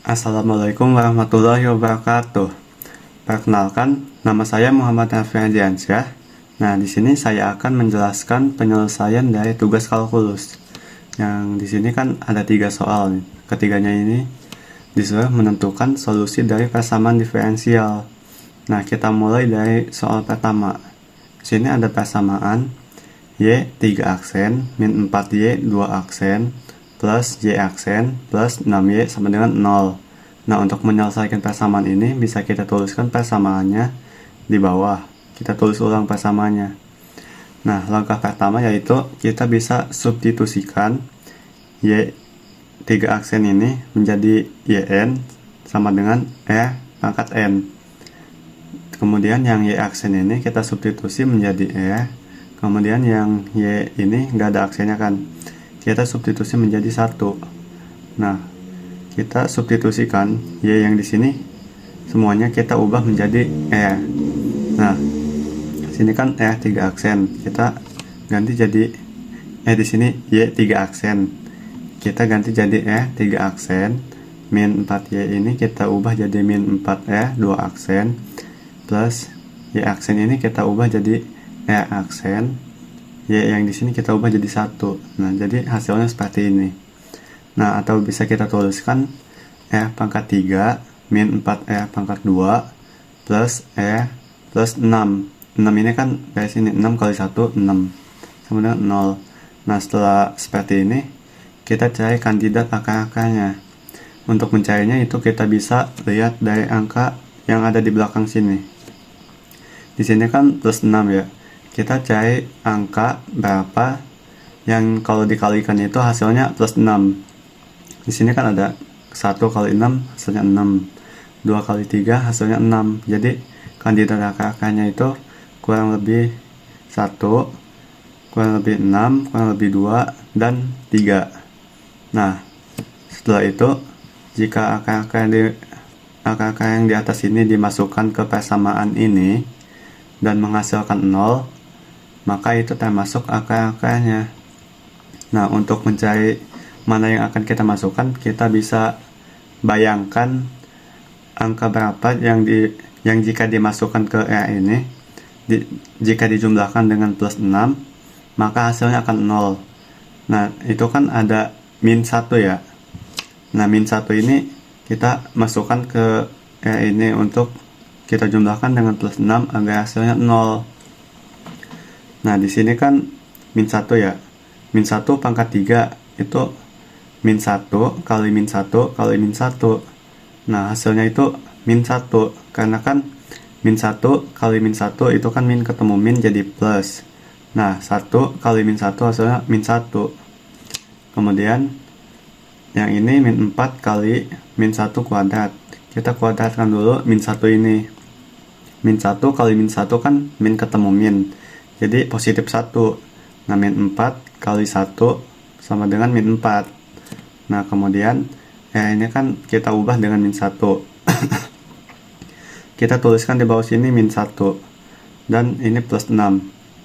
Assalamualaikum warahmatullahi wabarakatuh. Perkenalkan, nama saya Muhammad Nafi Andiansyah. Nah, di sini saya akan menjelaskan penyelesaian dari tugas kalkulus. Yang di sini kan ada 3 soal. Ketiganya ini disuruh menentukan solusi dari persamaan diferensial. Nah, kita mulai dari soal pertama. Di sini ada persamaan Y 3 aksen min 4Y 2 aksen plus Y aksen plus 6Y sama dengan 0. Nah, untuk menyelesaikan persamaan ini bisa kita tuliskan persamaannya di bawah. Kita tulis ulang persamaannya. Nah, langkah pertama yaitu kita bisa substitusikan Y 3 aksen ini menjadi YN sama dengan R pangkat N. Kemudian yang Y aksen ini kita substitusi menjadi R. Kemudian yang Y ini nggak ada aksennya kan, kita substitusi menjadi 1. Nah, kita substitusikan Y yang di sini semuanya kita ubah menjadi R. Nah, sini kan R 3 aksen, kita ganti jadi di sini Y 3 aksen. Kita ganti jadi R 3 aksen. Min 4Y ini kita ubah jadi min 4R 2 aksen plus Y aksen ini kita ubah jadi R aksen. Y yang di sini kita ubah jadi 1. Nah, jadi hasilnya seperti ini. Nah, atau bisa kita tuliskan R pangkat 3 min 4R pangkat 2 plus R plus 6. 6 ini kan dari sini 6 kali 1 6 sama dengan 0. Nah, setelah seperti ini kita cari kandidat akar-akarnya. Untuk mencarinya itu kita bisa lihat dari angka yang ada di belakang sini. Di sini kan plus 6 ya. Kita cari angka berapa yang kalau dikalikan itu hasilnya plus 6. Di sini kan ada 1 kali 6 hasilnya 6. 2 kali 3 hasilnya 6. Jadi kandidat akar-akarnya itu kurang lebih 1, kurang lebih 6, kurang lebih 2, dan 3. Nah, setelah itu jika akar-akar yang di atas ini dimasukkan ke persamaan ini dan menghasilkan 0, maka itu termasuk akar-akarnya. Nah, untuk mencari mana yang akan kita masukkan, kita bisa bayangkan angka berapa yang jika dimasukkan ke R ini, jika dijumlahkan dengan plus 6, maka hasilnya akan 0. Nah, itu kan ada min 1 ya. Nah, min 1 ini kita masukkan ke R ini untuk kita jumlahkan dengan plus 6 agar hasilnya 0. Nah, di sini kan min 1 ya. Min 1 pangkat 3 itu min 1 kali min 1 kali min 1. Nah, hasilnya itu min 1. Karena kan min 1 kali min 1 itu kan min ketemu min jadi plus. Nah, 1 kali min 1 hasilnya min 1. Kemudian yang ini min 4 kali min 1 kuadrat. Kita kuadratkan dulu min 1 ini. Min 1 kali min 1 kan min ketemu min. Jadi positif 1. Nah, min 4 kali 1 sama dengan min 4. Nah, kemudian ini kan kita ubah dengan min 1. Kita tuliskan di bawah sini min 1. Dan ini plus 6.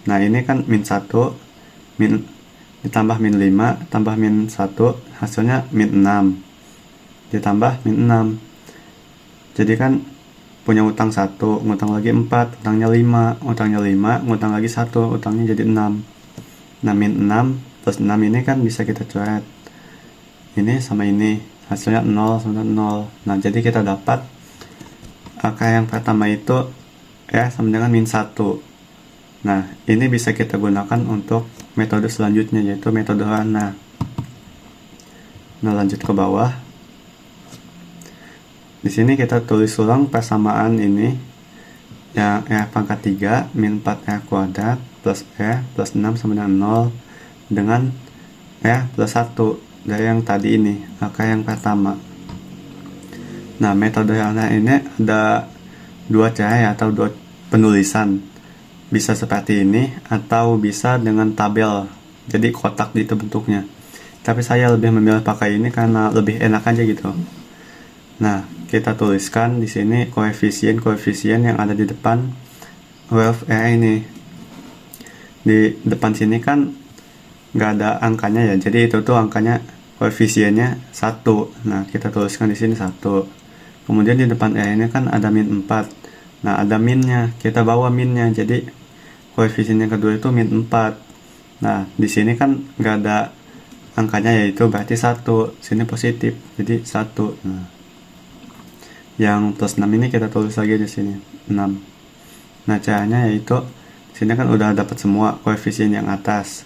Nah, ini kan min 1 ditambah min 5 tambah min 1 hasilnya min 6 ditambah min 6. Jadi kan punya utang 1, ngutang lagi 4, utangnya 5, utangnya 5, ngutang lagi 1, utangnya jadi 6. Nah, min 6 plus 6 ini kan bisa kita coret. Ini sama ini, hasilnya 0 sama 0. Nah, jadi kita dapat angka yang pertama itu sama dengan min 1. Nah, ini bisa kita gunakan untuk metode selanjutnya, yaitu metode Rana. Nah, lanjut ke bawah. Di sini kita tulis ulang persamaan ini yang R pangkat 3 min 4R kuadrat plus R plus 6 sama dengan 0 dengan R plus 1 dari yang tadi ini, angka yang pertama. Nah, metode Rana ini ada 2 cara atau 2 penulisan. Bisa seperti ini atau bisa dengan tabel, jadi kotak gitu bentuknya. Tapi saya lebih memilih pakai ini karena lebih enak aja gitu. Nah, kita tuliskan di sini koefisien yang ada di depan huruf R ini. Di depan sini kan nggak ada angkanya ya, jadi itu tuh angkanya koefisiennya 1. Nah, kita tuliskan di sini 1. Kemudian di depan E ini kan ada min 4. Nah, ada minnya, kita bawa minnya. Jadi koefisien yang kedua itu min 4. Nah, di sini kan nggak ada angkanya, yaitu berarti 1. Sini positif, jadi 1. Nah, yang plus 6 ini kita tulis lagi di sini 6. Nah, caranya yaitu di sini kan udah dapat semua koefisien yang atas.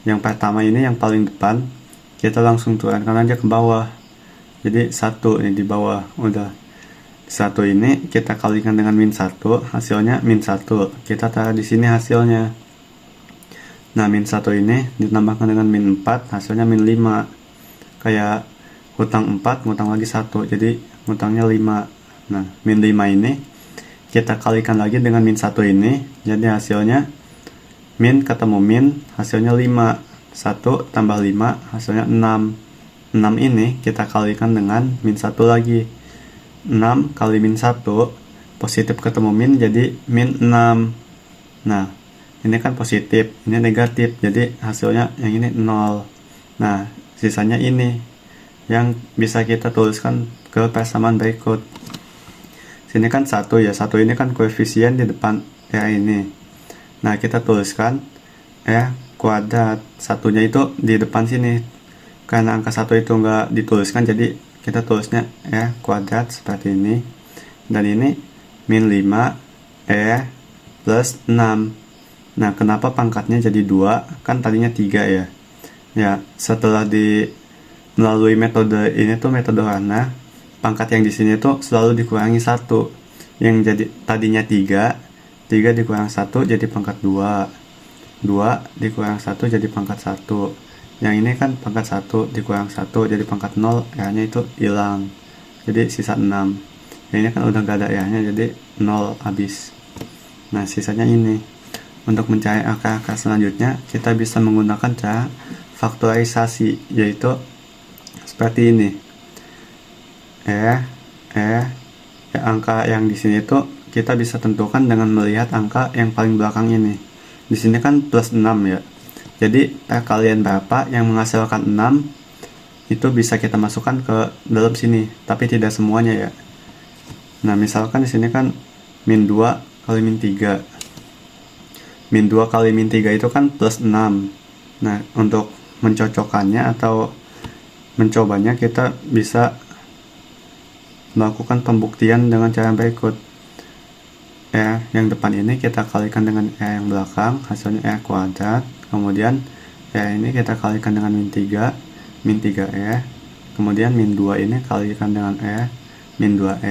Yang pertama ini yang paling depan, kita langsung turunkan aja ke bawah. Jadi 1 ini di bawah. Udah 1 ini kita kalikan dengan min 1, hasilnya min 1. Kita taruh di sini hasilnya. Nah, min 1 ini ditambahkan dengan min 4, hasilnya min 5. Kayak hutang 4, ngutang lagi 1, jadi ngutangnya 5. Nah, min 5 ini kita kalikan lagi dengan min 1 ini, jadi hasilnya min ketemu min, hasilnya 5. 1 tambah 5, hasilnya 6. 6 ini kita kalikan dengan min 1 lagi. 6 kali min 1, positif ketemu min, jadi min 6. Nah, ini kan positif, ini negatif, jadi hasilnya yang ini 0. Nah, sisanya ini yang bisa kita tuliskan ke persamaan berikut. Sini kan 1 ya, 1 ini kan koefisien di depan ya ini. Nah, kita tuliskan kuadrat. Satunya itu di depan sini. Karena angka 1 itu nggak dituliskan, jadi kita tulisnya kuadrat seperti ini. Dan ini min 5 plus 6. Nah, kenapa pangkatnya jadi 2? Kan tadinya 3 ya. Ya, setelah melalui metode ini tuh metode Rana, pangkat yang di sini tuh selalu dikurangi 1. Yang jadi tadinya 3 dikurang 1 jadi pangkat 2. 2 dikurang 1 jadi pangkat 1. Yang ini kan pangkat 1 dikurang 1 jadi pangkat 0, R-nya itu hilang. Jadi sisa 6. Yang ini kan udah gak ada R-nya, jadi 0 habis. Nah, sisanya ini. Untuk mencari angka-angka selanjutnya, kita bisa menggunakan cara faktorisasi, yaitu seperti ini. Angka yang di sini tuh kita bisa tentukan dengan melihat angka yang paling belakang ini. Di sini kan plus 6 ya. Jadi perkalian berapa yang menghasilkan 6 itu bisa kita masukkan ke dalam sini, tapi tidak semuanya ya. Nah, misalkan di sini kan min 2 kali min 3. Min 2 kali min 3 itu kan plus 6. Nah, untuk mencocokkannya atau mencobanya kita bisa melakukan pembuktian dengan cara berikut. Yang depan ini kita kalikan dengan yang belakang, hasilnya kuadrat. Kemudian ini kita kalikan dengan min 3 kemudian min 2 ini kalikan dengan min 2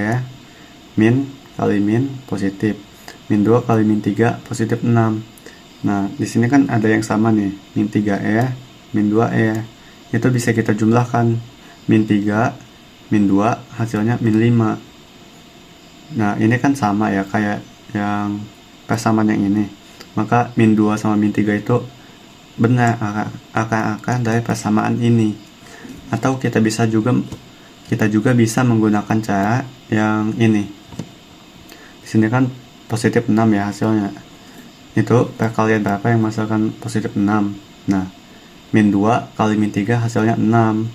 min kali min positif, min 2 kali min 3 positif 6. Nah, di sini kan ada yang sama nih, min 3 min 2 itu bisa kita jumlahkan. Min 3 min 2 hasilnya min 5. Nah, ini kan sama ya kayak yang persamaan yang ini. Maka min 2 sama min 3 itu benar akar-akar dari persamaan ini. Atau kita juga bisa menggunakan cara yang ini. Di sini kan positif 6 ya hasilnya. Itu perkalian berapa yang menghasilkan positif 6. Nah, min 2 kali min 3 hasilnya 6.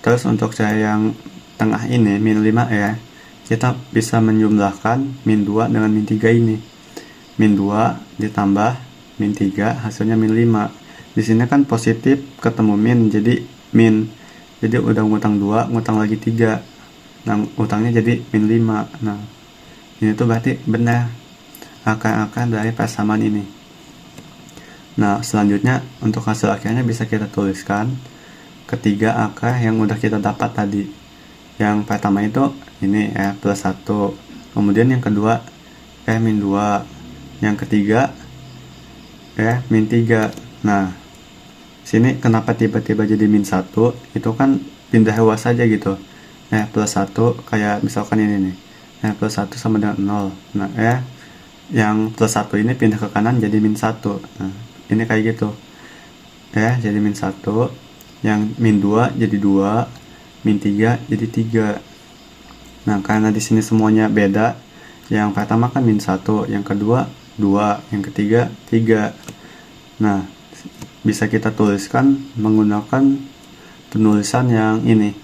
Terus untuk cara yang tengah ini, min 5 kita bisa menjumlahkan min 2 dengan min 3 ini. Min 2 ditambah min 3 hasilnya min 5. Di sini kan positif ketemu min, jadi min. Jadi udah ngutang 2, ngutang lagi 3. Nah, utangnya jadi min 5. Nah, ini tuh berarti benar akar-akar dari persamaan ini. Nah, selanjutnya untuk hasil akhirnya bisa kita tuliskan ketiga akar yang udah kita dapat tadi. Yang pertama itu ini plus 1. Kemudian yang kedua min 2. Yang ketiga min 3. Nah, sini kenapa tiba-tiba jadi min 1? Itu kan pindah ruas saja gitu. Plus 1 kayak misalkan ini nih. Plus 1 sama dengan 0. Nah, yang plus 1 ini pindah ke kanan jadi min 1. Nah, ini kayak gitu. Jadi min 1. Yang min 2 jadi 2. Min 3 jadi 3. Nah, karena di sini semuanya beda. Yang pertama kan min 1, yang kedua 2, yang ketiga 3. Nah, bisa kita tuliskan menggunakan penulisan yang ini.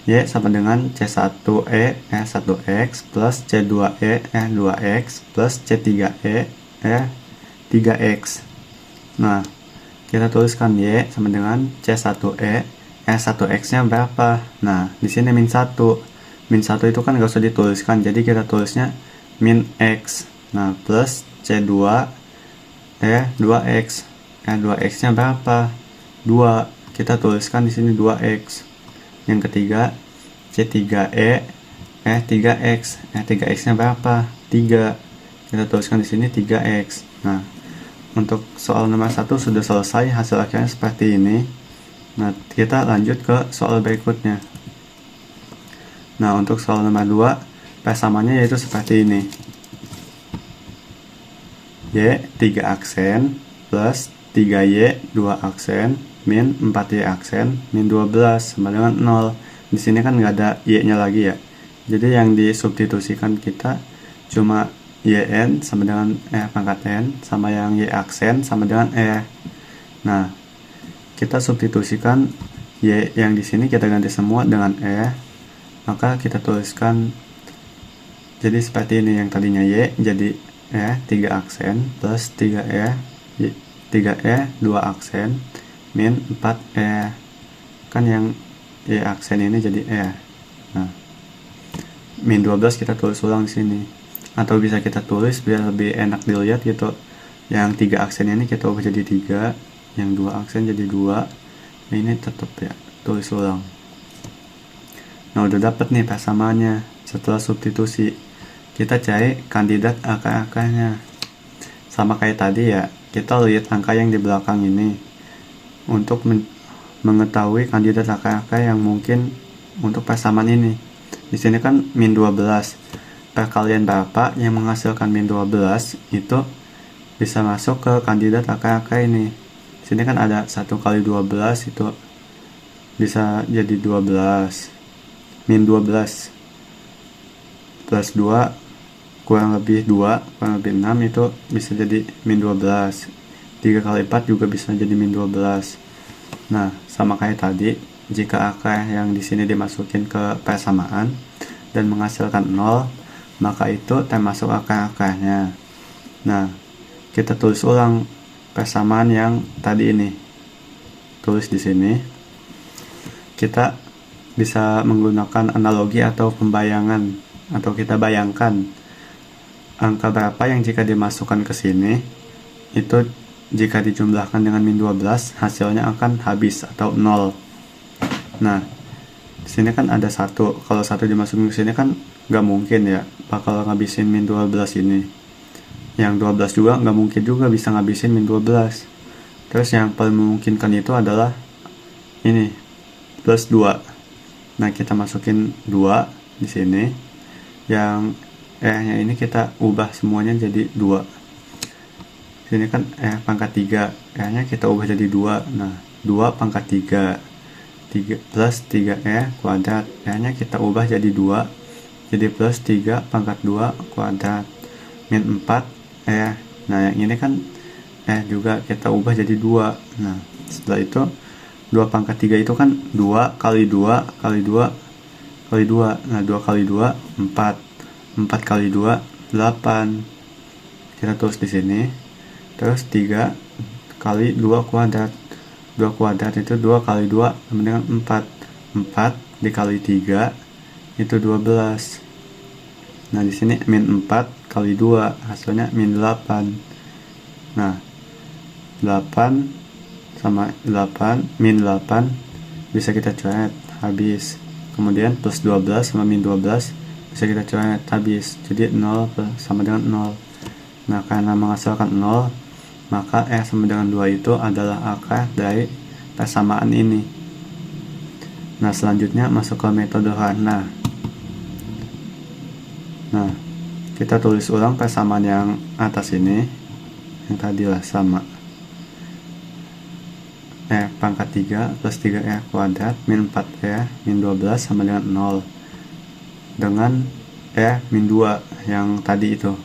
Y sama dengan C1E 1X plus C2E 2X plus C3E 3X. Nah, kita tuliskan Y sama dengan C1E 1X nya berapa? Nah, di sini min 1. Min 1 itu kan gak usah dituliskan, jadi kita tulisnya min X. Nah, plus C2 2X. 2X nya berapa? 2. Kita tuliskan di sini 2X. Yang ketiga C3E 3X. 3X nya berapa? 3. Kita tuliskan di sini 3X. Nah, untuk soal nomor 1 sudah selesai, hasil akhirnya seperti ini. Nah, kita lanjut ke soal berikutnya. Nah, untuk soal nomor 2, persamaannya yaitu seperti ini. Y 3 aksen plus 3Y 2 aksen min 4Y aksen min 12 sama dengan 0. Di sini kan nggak ada Y-nya lagi ya. Jadi yang disubstitusikan kita cuma YN sama dengan pangkat N, sama yang Y aksen sama dengan Nah, kita substitusikan Y yang di sini kita ganti semua dengan maka kita tuliskan jadi seperti ini. Yang tadinya Y jadi 3 aksen plus 3E 2 aksen min 4 kan yang Y aksen ini jadi Nah, min 12 kita tulis ulang di sini, atau bisa kita tulis biar lebih enak dilihat gitu. Yang 3 aksen ini kita ubah jadi 3, yang 2 aksen jadi 2. Nah, ini tetap ya tulis ulang. Nah, udah dapet nih persamaannya. Setelah substitusi, kita cari kandidat angka-angkanya. Sama kayak tadi ya, kita lihat angka yang di belakang ini untuk mengetahui kandidat angka-angka yang mungkin untuk persamaan ini. Di sini kan min 12. Perkalian berapa yang menghasilkan min 12 itu bisa masuk ke kandidat angka-angka ini. Di sini kan ada 1 kali 12 itu bisa jadi 12. Min 12 plus 2 kurang lebih 2 kurang lebih 6 itu bisa jadi min 12. 3 kali 4 juga bisa jadi min 12. Nah, sama kayak tadi, jika angka yang di sini dimasukin ke persamaan dan menghasilkan 0, maka itu termasuk angka-angkanya. Nah, kita tulis ulang persamaan yang tadi ini. Tulis di sini. Kita bisa menggunakan analogi atau pembayangan, atau kita bayangkan angka berapa yang jika dimasukkan ke sini itu jika dijumlahkan dengan min 12 hasilnya akan habis atau 0. Nah, di sini kan ada 1. Kalau 1 dimasukin ke sini kan nggak mungkin ya bakal ngabisin min 12 ini. Yang 12 juga nggak mungkin juga bisa ngabisin min 12. Terus yang paling memungkinkan itu adalah ini plus 2. Nah, kita masukin 2 di sini. Yang nya ini kita ubah semuanya jadi 2. Sini kan pangkat 3, nya kita ubah jadi 2. Nah, 2 pangkat 3 plus 3 kuadrat, nya kita ubah jadi 2, jadi plus 3 pangkat 2 kuadrat min 4 Nah, yang ini kan juga kita ubah jadi 2. Nah, setelah itu 2 pangkat 3 itu kan 2 kali 2 kali 2 kali 2. Nah, 2 kali 2 4. 4 kali 2 8. Kita tulis di sini. Terus 3 kali 2 kuadrat. 2 kuadrat itu 2 kali 2 sama dengan 4. 4 dikali 3 itu 12. Nah, di sini min 4 kali 2 hasilnya min 8. Nah, 8 sama 8 min 8 bisa kita coret habis. Kemudian plus 12 sama min 12 bisa kita coret habis. Jadi 0 sama dengan 0. Nah, karena menghasilkan 0, maka sama dengan 2 itu adalah akar dari persamaan ini. Nah, selanjutnya masuk ke metode Harnah. Nah, kita tulis ulang persamaan yang atas ini, yang tadilah sama pangkat 3 plus 3 kuadrat min 4 min 12 sama dengan 0 dengan min 2 yang tadi itu.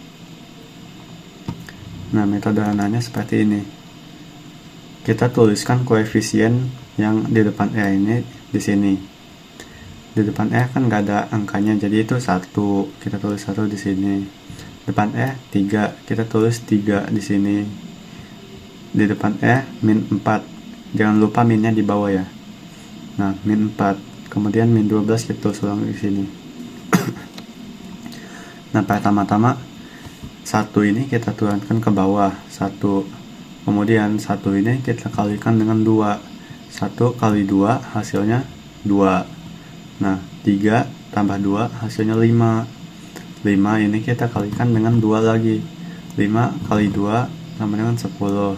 Nah, metode Harnahnya seperti ini. Kita tuliskan koefisien yang di depan ini di sini. Di depan kan nggak ada angkanya, jadi itu 1, kita tulis 1 di sini. Depan 3, kita tulis 3 di sini. Di depan min 4, jangan lupa minnya di bawah ya. Nah, min 4, kemudian min 12 kita tulis ulang di sini. Nah, pertama-tama 1 ini kita turunkan ke bawah, 1. Kemudian 1 ini kita kalikan dengan 2. 1 kali 2 hasilnya 2. Nah, 3 tambah 2 hasilnya 5. 5 ini kita kalikan dengan 2 lagi. 5 kali 2 sama dengan 10.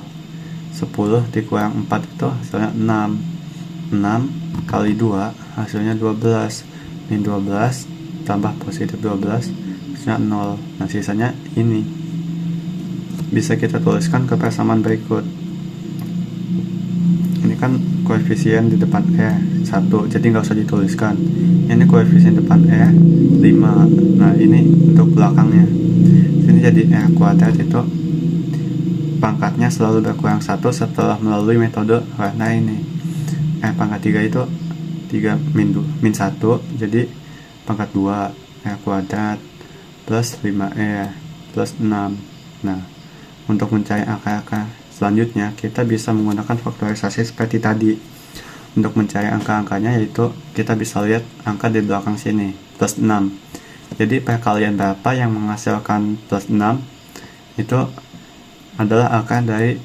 10 dikurang 4 itu hasilnya 6. 6 kali 2 hasilnya 12. Min 12 tambah positif 12 hasilnya 0. Nah, sisanya ini. Bisa kita tuliskan ke persamaan berikut. Ini kan koefisien di depan 1, jadi nggak usah dituliskan. Ini koefisien depan 5. Nah, ini untuk belakangnya. Ini jadi kuadrat itu pangkatnya selalu berkurang 1 setelah melalui metode warna ini. Pangkat 3 itu 3 min 1, jadi pangkat 2 kuadrat plus 5 plus 6. Nah, untuk mencari angka-angka selanjutnya kita bisa menggunakan faktorisasi seperti tadi. Untuk mencari angka-angkanya yaitu kita bisa lihat angka di belakang sini, plus 6. Jadi perkalian berapa yang menghasilkan plus 6 itu adalah angka dari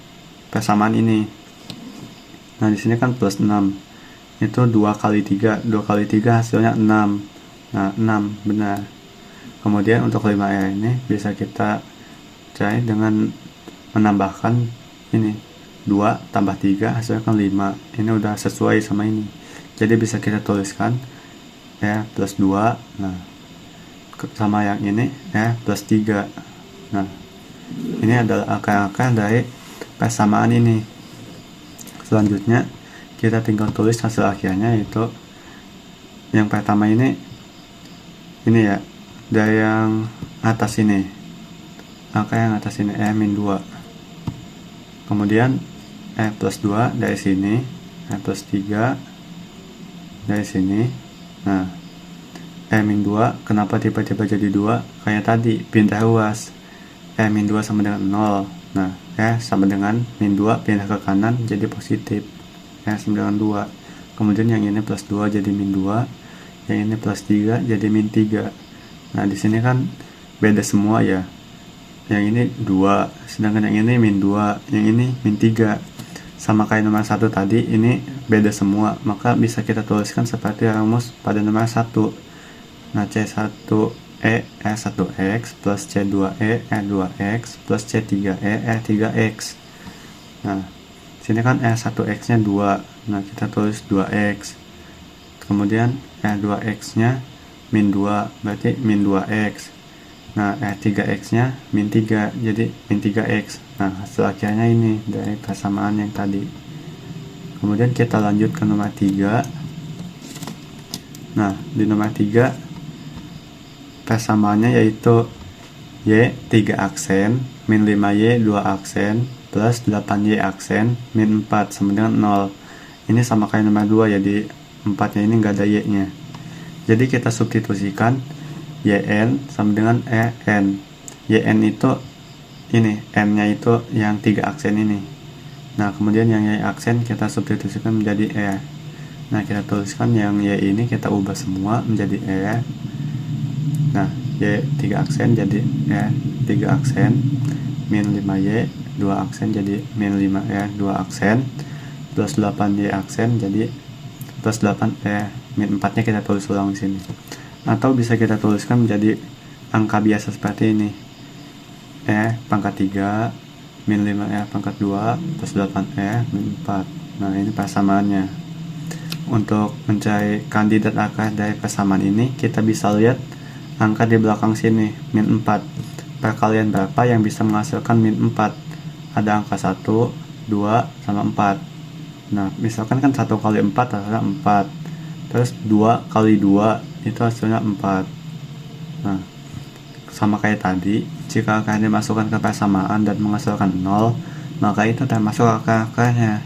persamaan ini. Nah, di sini kan plus 6. Itu 2 kali 3. 2 kali 3 hasilnya 6. Nah, 6 benar. Kemudian untuk 5 ini bisa kita cari dengan menambahkan ini 2 tambah 3 hasilnya kan 5. Ini udah sesuai sama ini, jadi bisa kita tuliskan plus 2. Nah, sama yang ini plus 3. Nah, ini adalah angka-angka dari persamaan ini. Selanjutnya kita tinggal tulis hasil akhirnya, yaitu yang pertama ini ya, dari yang atas ini, angka yang atas ini min 2. Kemudian plus 2 dari sini, plus 3 dari sini. Nah, min 2 kenapa tiba-tiba jadi 2? Kayak tadi, pindah ruas. Min 2 sama dengan 0. Nah, sama dengan min 2 pindah ke kanan jadi positif. Sama dengan 2. Kemudian yang ini plus 2 jadi min 2. Yang ini plus 3 jadi min 3. Nah, di sini kan beda semua ya. Yang ini 2, sedangkan yang ini min 2, yang ini min 3. Sama kayak nomor 1 tadi, ini beda semua, maka bisa kita tuliskan seperti rumus pada nomor 1. Nah, C1E 1X plus C2E 2X plus C3E 3X. Nah, sini kan 1X nya 2. Nah, kita tulis 2X. Kemudian 2X nya min 2, berarti min 2X. Nah, 3X nya min 3, jadi min 3X. Nah, hasil akhirnya ini dari persamaan yang tadi. Kemudian kita lanjut ke nomor 3. Nah, di nomor 3 persamaannya yaitu Y 3 aksen min 5Y 2 aksen plus 8Y aksen min 4 sama dengan 0. Ini sama kayak nomor 2, jadi 4 nya ini nggak ada Y nya. Jadi kita substitusikan YN sama dengan EN. YN itu ini, N nya itu yang 3 aksen ini. Nah, kemudian yang Y aksen kita substitusikan menjadi E. Nah, kita tuliskan yang Y ini kita ubah semua menjadi E. Nah, Y 3 aksen jadi E 3 aksen min 5Y 2 aksen jadi min 5E 2 aksen plus 8Y aksen jadi plus 8E. Min 4 nya kita tulis ulang di sini. Atau bisa kita tuliskan menjadi angka biasa seperti ini, pangkat 3 min 5 pangkat 2 plus 8 min 4. Nah, ini persamaannya. Untuk mencari kandidat akar dari persamaan ini, kita bisa lihat angka di belakang sini, min 4. Perkalian berapa yang bisa menghasilkan min 4? Ada angka 1, 2, sama 4. Nah, misalkan kan 1 kali 4 adalah 4. Terus 2 kali 2 itu hasilnya 4. Nah, sama kayak tadi, jika angka dimasukkan ke persamaan dan menghasilkan 0, maka itu termasuk angka-angkanya.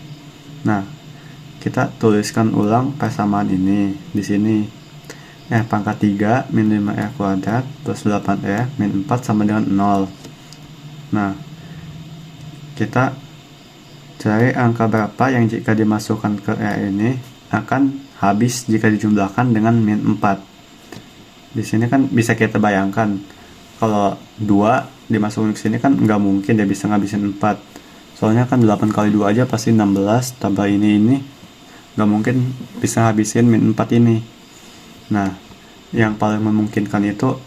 Nah, kita tuliskan ulang persamaan ini di sini. Pangkat 3 min 5R kuadrat plus 8R min 4 sama dengan 0. Nah, kita cari angka berapa yang jika dimasukkan ke R ini akan habis jika dijumlahkan dengan min 4. Di sini kan bisa kita bayangkan, kalau 2 dimasukin ke sini kan nggak mungkin dia bisa ngabisin 4. Soalnya kan 8 kali 2 aja pasti 16, tambah ini nggak mungkin bisa habisin min 4 ini. Nah, yang paling memungkinkan itu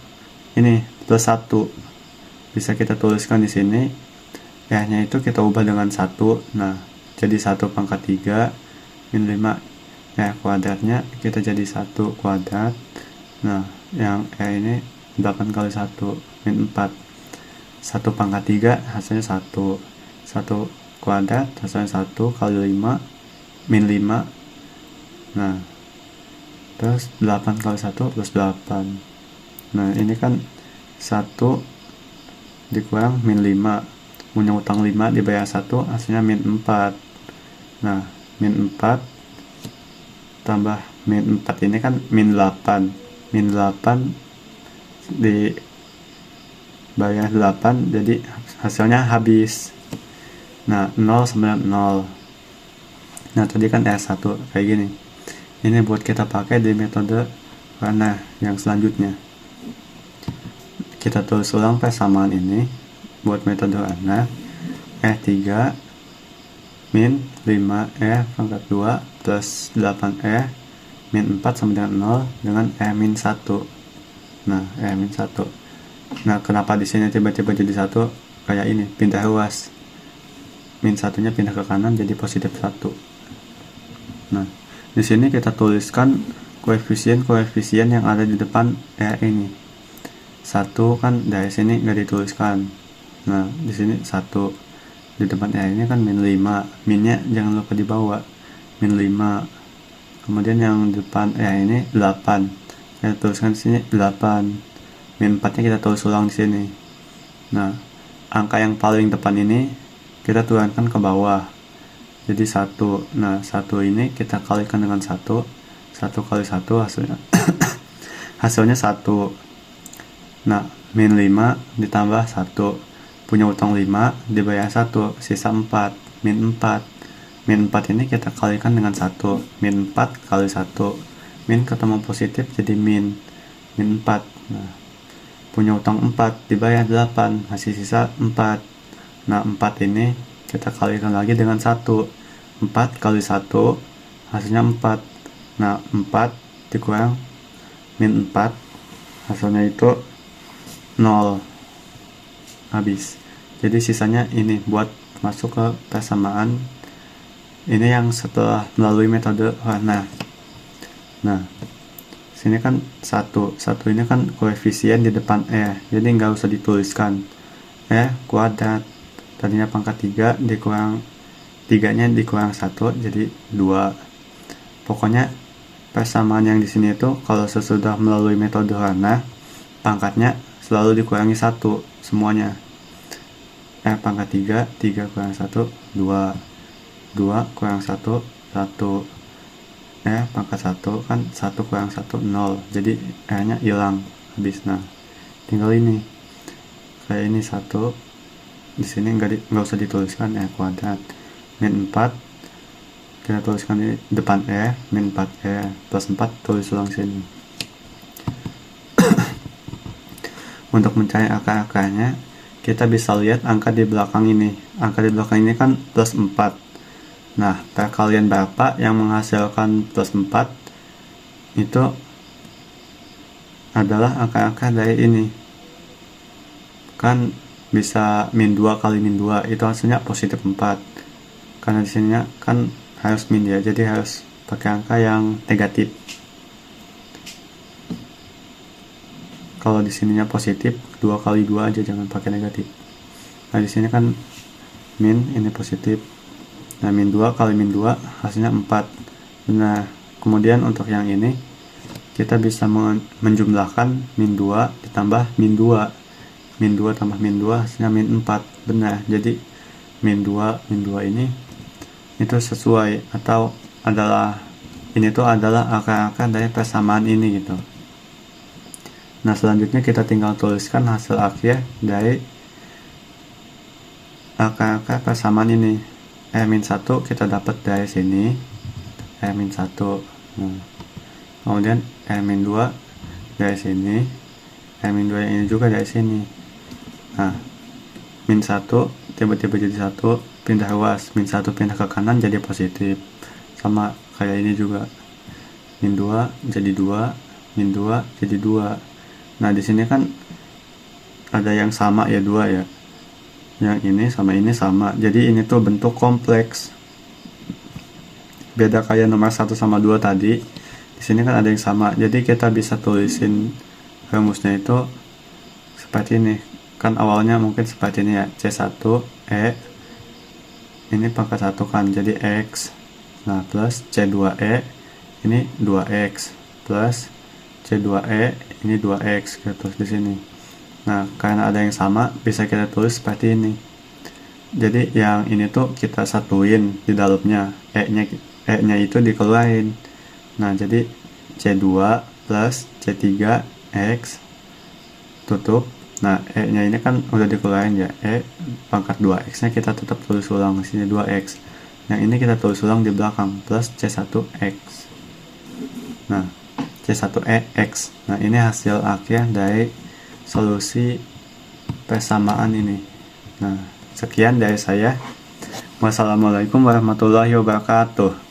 ini plus 1. Bisa kita tuliskan di sini. R-nya itu kita ubah dengan 1. Nah, jadi 1 pangkat 3 min 5 R kuadratnya kita jadi 1 kuadrat. Nah, yang R ini 8 kali 1 min 4. 1 pangkat 3 hasilnya 1. 1 kuadrat hasilnya 1 kali 5 min 5. Nah, terus 8 kali 1 plus 8. Nah, ini kan 1 dikurang min 5. Punya utang 5 dibayar 1 hasilnya min 4. Nah, min 4 tambah min 4 ini kan min 8. Min 8 dibayar 8, jadi hasilnya habis. Nah, 0 sama 0. Nah, tadi kan R1 kayak gini. Ini buat kita pakai di metode warna yang selanjutnya. Kita tulis ulang persamaan ini buat metode warna. R3 min 5R pangkat 2 plus 8R min 4 sama dengan 0 dengan R min 1. Nah, R min 1. Nah, kenapa di sini tiba-tiba jadi 1? Kayak ini, pindah ruas. Min 1-nya pindah ke kanan jadi positif 1. Nah, di sini kita tuliskan koefisien yang ada di depan R ini. 1 kan dari sini nggak dituliskan. Nah, di sini 1. Di depan R ini kan min 5. Minnya jangan lupa dibawa. Min 5. Kemudian yang di depan R ini 8. Kita tuliskan di sini 8. Min 4-nya kita tulis ulang di sini. Nah, angka yang paling depan ini kita turunkan ke bawah. Jadi 1. Nah, 1 ini kita kalikan dengan 1. 1 kali 1 hasilnya hasilnya 1. Nah, min 5 ditambah 1. Punya utang 5 dibayar 1, sisa 4. Min 4. Min 4 ini kita kalikan dengan 1. Min 4 kali 1. Min ketemu positif jadi min 4. Nah, punya utang 4 dibayar 8, masih sisa 4. Nah, 4 ini kita kalikan lagi dengan 1. 4 kali 1 hasilnya 4. Nah, 4 dikurang min 4 hasilnya itu 0. Habis. Jadi sisanya ini buat masuk ke persamaan. Ini yang setelah melalui metode warna. Nah, sini kan 1 ini kan koefisien di depan R, jadi nggak usah dituliskan. R kuadrat tadinya pangkat 3 dikurang 3-nya dikurang 1 jadi 2. Pokoknya persamaan yang di sini itu kalau sesudah melalui metode warna, pangkatnya selalu dikurangi 1 semuanya. R pangkat 3 kurang 1 2. 2 kurang 1 1. R pangkat 1 kan 1 kurang 1 0. Jadi R-nya hilang habis. Nah, tinggal ini. Kayak ini 1. Di sini nggak usah dituliskan R kuadrat. Min 4 kita tuliskan di depan R, min 4R plus 4 tulis ulang sini. Untuk mencari akar-akarnya, kita bisa lihat angka di belakang ini. Angka di belakang ini kan plus 4. Nah, perkalian berapa yang menghasilkan plus 4 itu adalah akar-akar dari ini. Kan bisa min 2 kali min 2 itu hasilnya positif 4. Karena di sini kan harus min ya, jadi harus pakai angka yang negatif. Kalau di sininya positif, 2 kali 2 aja, jangan pakai negatif. Nah, di sini kan min, ini positif. Nah, min 2 kali min 2 hasilnya 4. Nah, kemudian untuk yang ini kita bisa menjumlahkan min 2 ditambah min 2. Min 2 tambah min 2 hasilnya min 4. Benar. Jadi min 2 ini itu sesuai atau ini tuh adalah akar-akar dari persamaan ini gitu. Nah, selanjutnya kita tinggal tuliskan hasil akhir dari akar-akar persamaan ini. R-1 kita dapat dari sini, R-1. Nah, kemudian R-2 dari sini, R-2 yang ini juga dari sini. Nah, -1 tiba-tiba jadi 1, pindah ruas, -1 pindah ke kanan jadi positif. Sama kayak ini juga. -2 jadi 2, -2 jadi 2. Nah, di sini kan ada yang sama ya, 2 ya. Yang ini sama. Jadi ini tuh bentuk kompleks. Beda kayak nomor 1 sama 2 tadi. Di sini kan ada yang sama. Jadi kita bisa tulisin rumusnya itu seperti ini. Kan awalnya mungkin seperti ini ya. C1E ini pangkat 1 kan. Jadi X. Nah, plus C2E ini 2X plus C2E ini 2X gitu di sini. Nah, karena ada yang sama bisa kita tulis seperti ini. Jadi yang ini tuh kita satuin di dalamnya, E-nya itu dikeluarin. Nah, jadi C2 plus C3X tutup. Nah, E-nya ini kan udah dikeluarin ya. E pangkat 2X-nya kita tetap tulis ulang di sini 2X. Yang ini kita tulis ulang di belakang plus C1X. Nah, C1EX. Nah, ini hasil akhir dari solusi persamaan ini. Nah, sekian dari saya. Wassalamualaikum warahmatullahi wabarakatuh.